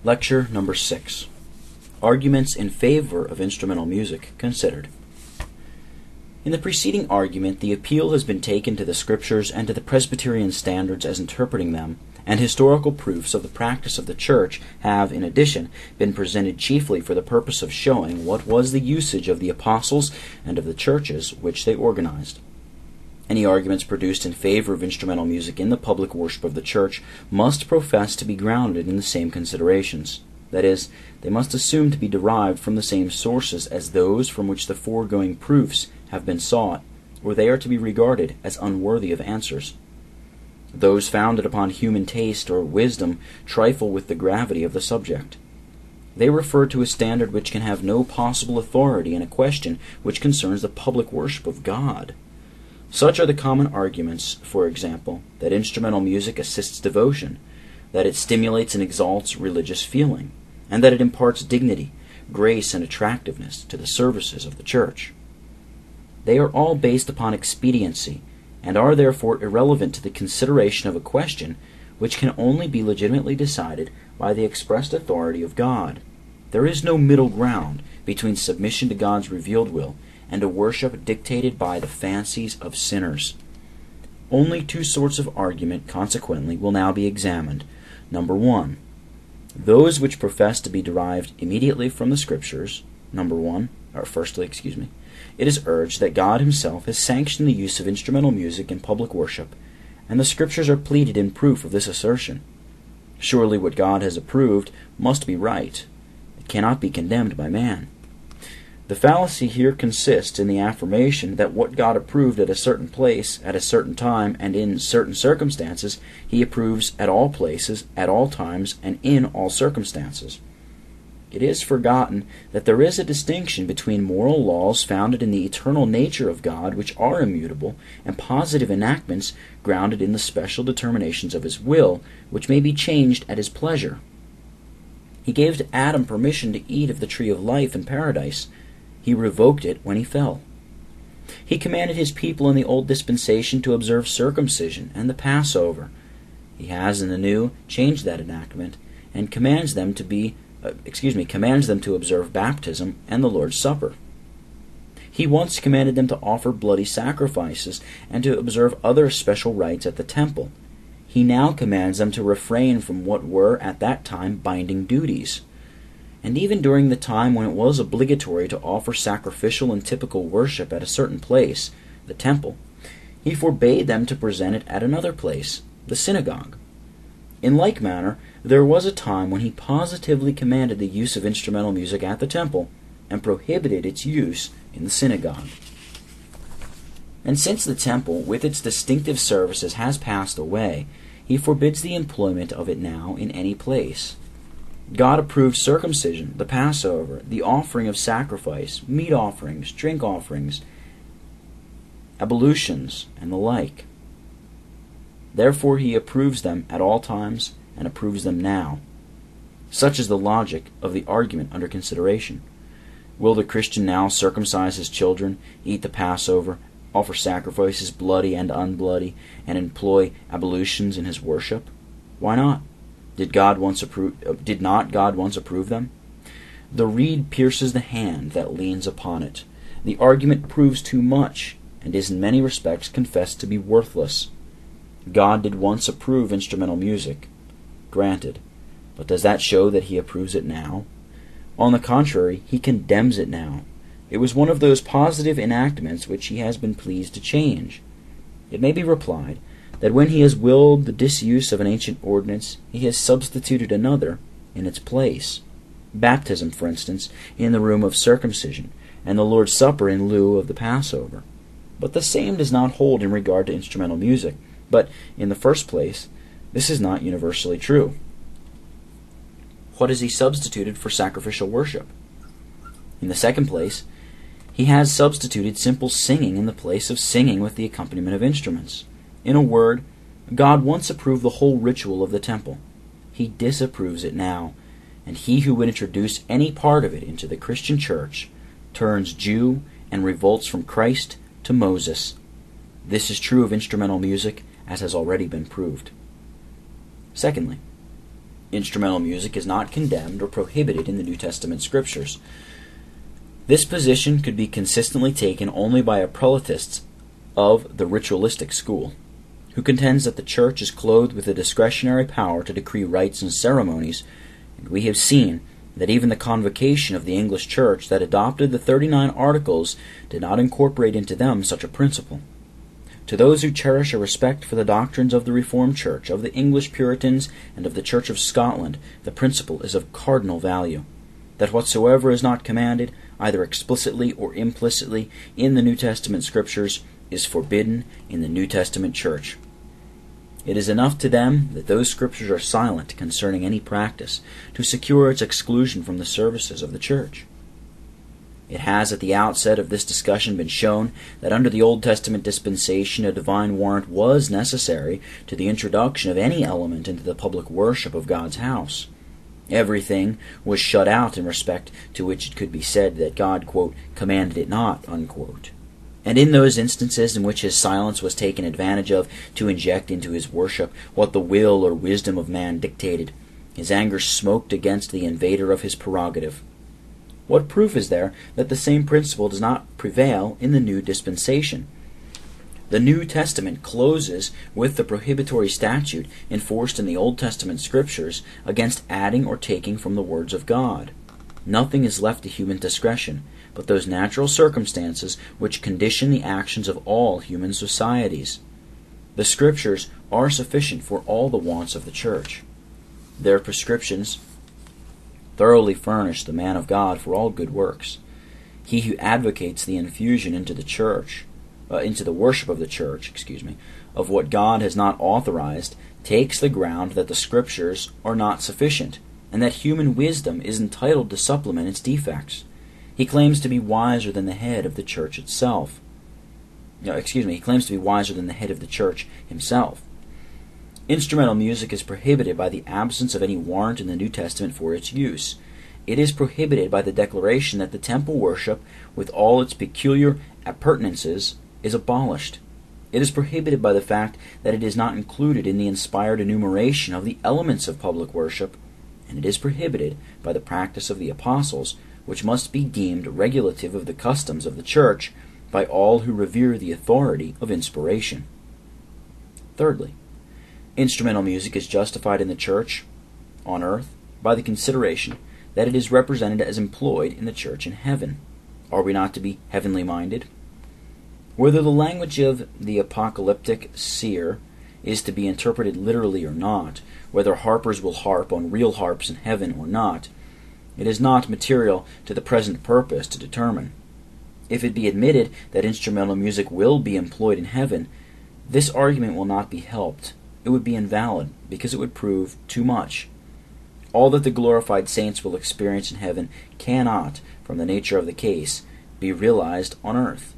Lecture number 6. Arguments in favor of instrumental music considered. In the preceding argument, the appeal has been taken to the Scriptures and to the Presbyterian standards as interpreting them, and historical proofs of the practice of the Church have, in addition, been presented chiefly for the purpose of showing what was the usage of the apostles and of the churches which they organized. Any arguments produced in favor of instrumental music in the public worship of the Church must profess to be grounded in the same considerations. That is, they must assume to be derived from the same sources as those from which the foregoing proofs have been sought, or they are to be regarded as unworthy of answers. Those founded upon human taste or wisdom trifle with the gravity of the subject. They refer to a standard which can have no possible authority in a question which concerns the public worship of God. Such are the common arguments, for example, that instrumental music assists devotion, that it stimulates and exalts religious feeling, and that it imparts dignity, grace, and attractiveness to the services of the Church. They are all based upon expediency, and are therefore irrelevant to the consideration of a question which can only be legitimately decided by the expressed authority of God. There is no middle ground between submission to God's revealed will and a worship dictated by the fancies of sinners. Only two sorts of argument, consequently, will now be examined. Number 1, those which profess to be derived immediately from the Scriptures. Firstly, it is urged that God himself has sanctioned the use of instrumental music in public worship, and the Scriptures are pleaded in proof of this assertion. Surely what God has approved must be right. It cannot be condemned by man. The fallacy here consists in the affirmation that what God approved at a certain place, at a certain time, and in certain circumstances, he approves at all places, at all times, and in all circumstances. It is forgotten that there is a distinction between moral laws founded in the eternal nature of God, which are immutable, and positive enactments grounded in the special determinations of his will, which may be changed at his pleasure. He gave to Adam permission to eat of the tree of life in paradise. He revoked it when he fell. He commanded his people in the old dispensation to observe circumcision and the Passover. He has in the new changed that enactment and commands them to observe baptism and the Lord's Supper. He once commanded them to offer bloody sacrifices and to observe other special rites at the temple. He now commands them to refrain from what were at that time binding duties. And even during the time when it was obligatory to offer sacrificial and typical worship at a certain place, the temple, he forbade them to present it at another place, the synagogue. In like manner, there was a time when he positively commanded the use of instrumental music at the temple, and prohibited its use in the synagogue. And since the temple, with its distinctive services, has passed away, he forbids the employment of it now in any place. God approved circumcision, the Passover, the offering of sacrifice, meat offerings, drink offerings, ablutions, and the like. Therefore he approves them at all times and approves them now. Such is the logic of the argument under consideration. Will the Christian now circumcise his children, eat the Passover, offer sacrifices bloody and unbloody, and employ ablutions in his worship? Why not? Did not God once approve them? The reed pierces the hand that leans upon it. The argument proves too much, and is in many respects confessed to be worthless. God did once approve instrumental music. Granted. But does that show that he approves it now? On the contrary, he condemns it now. It was one of those positive enactments which he has been pleased to change. It may be replied that when he has willed the disuse of an ancient ordinance, he has substituted another in its place. Baptism, for instance, in the room of circumcision, and the Lord's Supper in lieu of the Passover. But the same does not hold in regard to instrumental music. But, in the first place, this is not universally true. What has he substituted for sacrificial worship? In the second place, he has substituted simple singing in the place of singing with the accompaniment of instruments. In a word, God once approved the whole ritual of the temple. He disapproves it now, and he who would introduce any part of it into the Christian church turns Jew and revolts from Christ to Moses. This is true of instrumental music, as has already been proved. Secondly, Instrumental music is not condemned or prohibited in the New Testament scriptures. This position could be consistently taken only by a prelatist of the ritualistic school, who contends that the Church is clothed with the discretionary power to decree rites and ceremonies, and we have seen that even the Convocation of the English Church that adopted the 39 Articles did not incorporate into them such a principle. To those who cherish a respect for the doctrines of the Reformed Church, of the English Puritans, and of the Church of Scotland, the principle is of cardinal value, that whatsoever is not commanded, either explicitly or implicitly, in the New Testament Scriptures, is forbidden in the New Testament Church. It is enough to them that those Scriptures are silent concerning any practice to secure its exclusion from the services of the Church. It has at the outset of this discussion been shown that under the Old Testament dispensation a divine warrant was necessary to the introduction of any element into the public worship of God's house. Everything was shut out in respect to which it could be said that God, quote, commanded it not, unquote. And in those instances in which his silence was taken advantage of to inject into his worship what the will or wisdom of man dictated, his anger smoked against the invader of his prerogative. What proof is there that the same principle does not prevail in the new dispensation? The New Testament closes with the prohibitory statute enforced in the Old Testament Scriptures against adding or taking from the words of God. Nothing is left to human discretion but those natural circumstances which condition the actions of all human societies. The Scriptures are sufficient for all the wants of the Church. Their prescriptions thoroughly furnish the man of God for all good works. He who advocates the infusion into the church, into the worship of the church, of what God has not authorized, takes the ground that the Scriptures are not sufficient, and that human wisdom is entitled to supplement its defects. He claims to be wiser than the head of the church itself. He claims to be wiser than the head of the church himself. Instrumental music is prohibited by the absence of any warrant in the New Testament for its use. It is prohibited by the declaration that the temple worship, with all its peculiar appurtenances, is abolished. It is prohibited by the fact that it is not included in the inspired enumeration of the elements of public worship, and it is prohibited by the practice of the apostles, which must be deemed regulative of the customs of the church by all who revere the authority of inspiration. Thirdly, instrumental music is justified in the church on earth by the consideration that it is represented as employed in the church in heaven. Are we not to be heavenly minded? Whether the language of the apocalyptic seer is to be interpreted literally or not, whether harpers will harp on real harps in heaven or not, it is not material to the present purpose to determine. If it be admitted that instrumental music will be employed in heaven, this argument will not be helped. It would be invalid, because it would prove too much. All that the glorified saints will experience in heaven cannot, from the nature of the case, be realized on earth.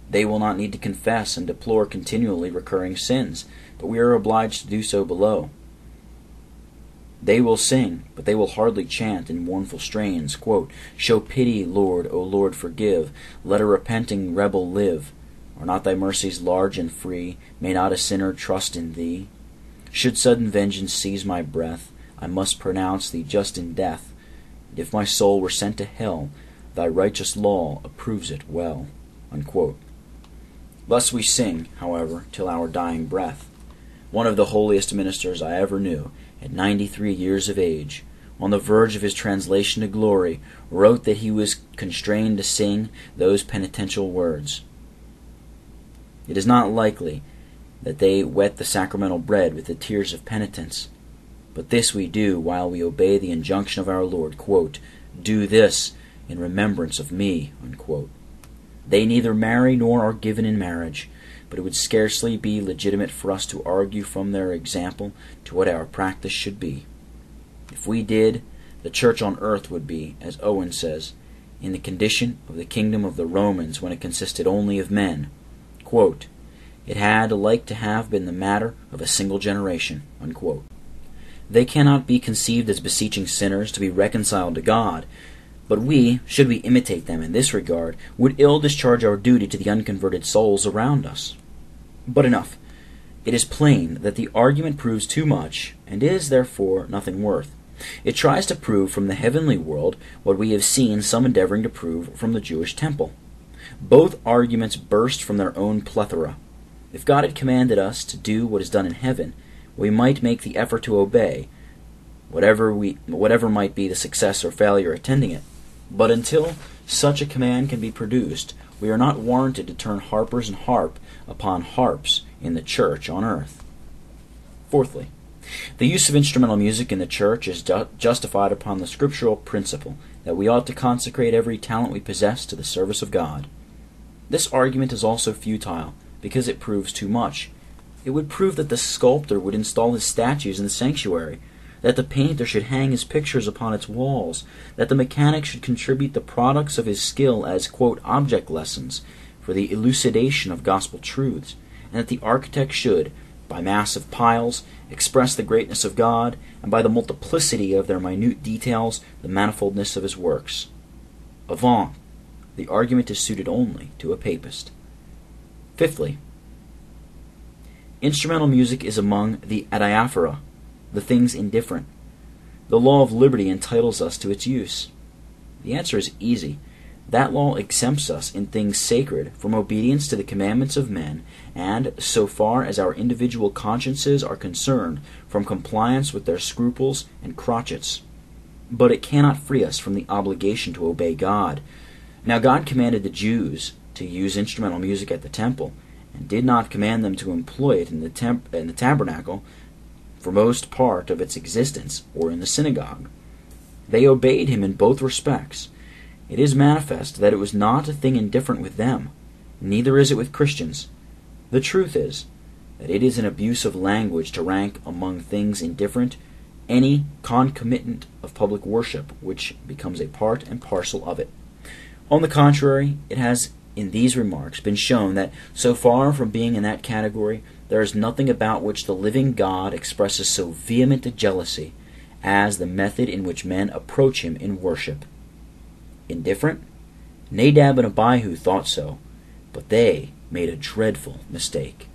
They will not need to confess and deplore continually recurring sins, but we are obliged to do so below. They will sing, but they will hardly chant in mournful strains, quote, "Show pity, Lord, O Lord, forgive. Let a repenting rebel live. Are not thy mercies large and free? May not a sinner trust in thee? Should sudden vengeance seize my breath, I must pronounce thee just in death. And if my soul were sent to hell, thy righteous law approves it well." Unquote. Thus we sing, however, till our dying breath. One of the holiest ministers I ever knew, at 93 years of age, on the verge of his translation to glory, wrote that he was constrained to sing those penitential words. It is not likely that they wet the sacramental bread with the tears of penitence, but this we do while we obey the injunction of our Lord, quote, "Do this in remembrance of me," unquote. They neither marry nor are given in marriage, but it would scarcely be legitimate for us to argue from their example to what our practice should be. If we did, the church on earth would be, as Owen says, in the condition of the kingdom of the Romans when it consisted only of men. Quote, "It had like to have been the matter of a single generation." Unquote. They cannot be conceived as beseeching sinners to be reconciled to God, but we, should we imitate them in this regard, would ill discharge our duty to the unconverted souls around us. But enough. It is plain that the argument proves too much, and is, therefore, nothing worth. It tries to prove from the heavenly world what we have seen some endeavoring to prove from the Jewish temple. Both arguments burst from their own plethora. If God had commanded us to do what is done in heaven, we might make the effort to obey, whatever might be the success or failure attending it. But until such a command can be produced, we are not warranted to turn harpers and harp upon harps in the church on earth. Fourthly, the use of instrumental music in the church is justified upon the scriptural principle that we ought to consecrate every talent we possess to the service of God. This argument is also futile, because it proves too much. It would prove that the sculptor would install his statues in the sanctuary, that the painter should hang his pictures upon its walls, that the mechanic should contribute the products of his skill as, quote, object lessons for the elucidation of gospel truths, and that the architect should, by massive piles, express the greatness of God, and by the multiplicity of their minute details, the manifoldness of his works. Avaunt! The argument is suited only to a papist. Fifthly, instrumental music is among the adiaphora, the things indifferent. The law of liberty entitles us to its use. The answer is easy. That law exempts us in things sacred from obedience to the commandments of men, and, so far as our individual consciences are concerned, from compliance with their scruples and crotchets. But it cannot free us from the obligation to obey God. Now God commanded the Jews to use instrumental music at the temple, and did not command them to employ it in the tabernacle for most part of its existence, or in the synagogue. They obeyed him in both respects. It is manifest that it was not a thing indifferent with them, neither is it with Christians. The truth is that it is an abuse of language to rank among things indifferent any concomitant of public worship which becomes a part and parcel of it. On the contrary, it has in these remarks been shown that, so far from being in that category, there is nothing about which the living God expresses so vehement a jealousy as the method in which men approach him in worship. Indifferent? Nadab and Abihu thought so, but they made a dreadful mistake.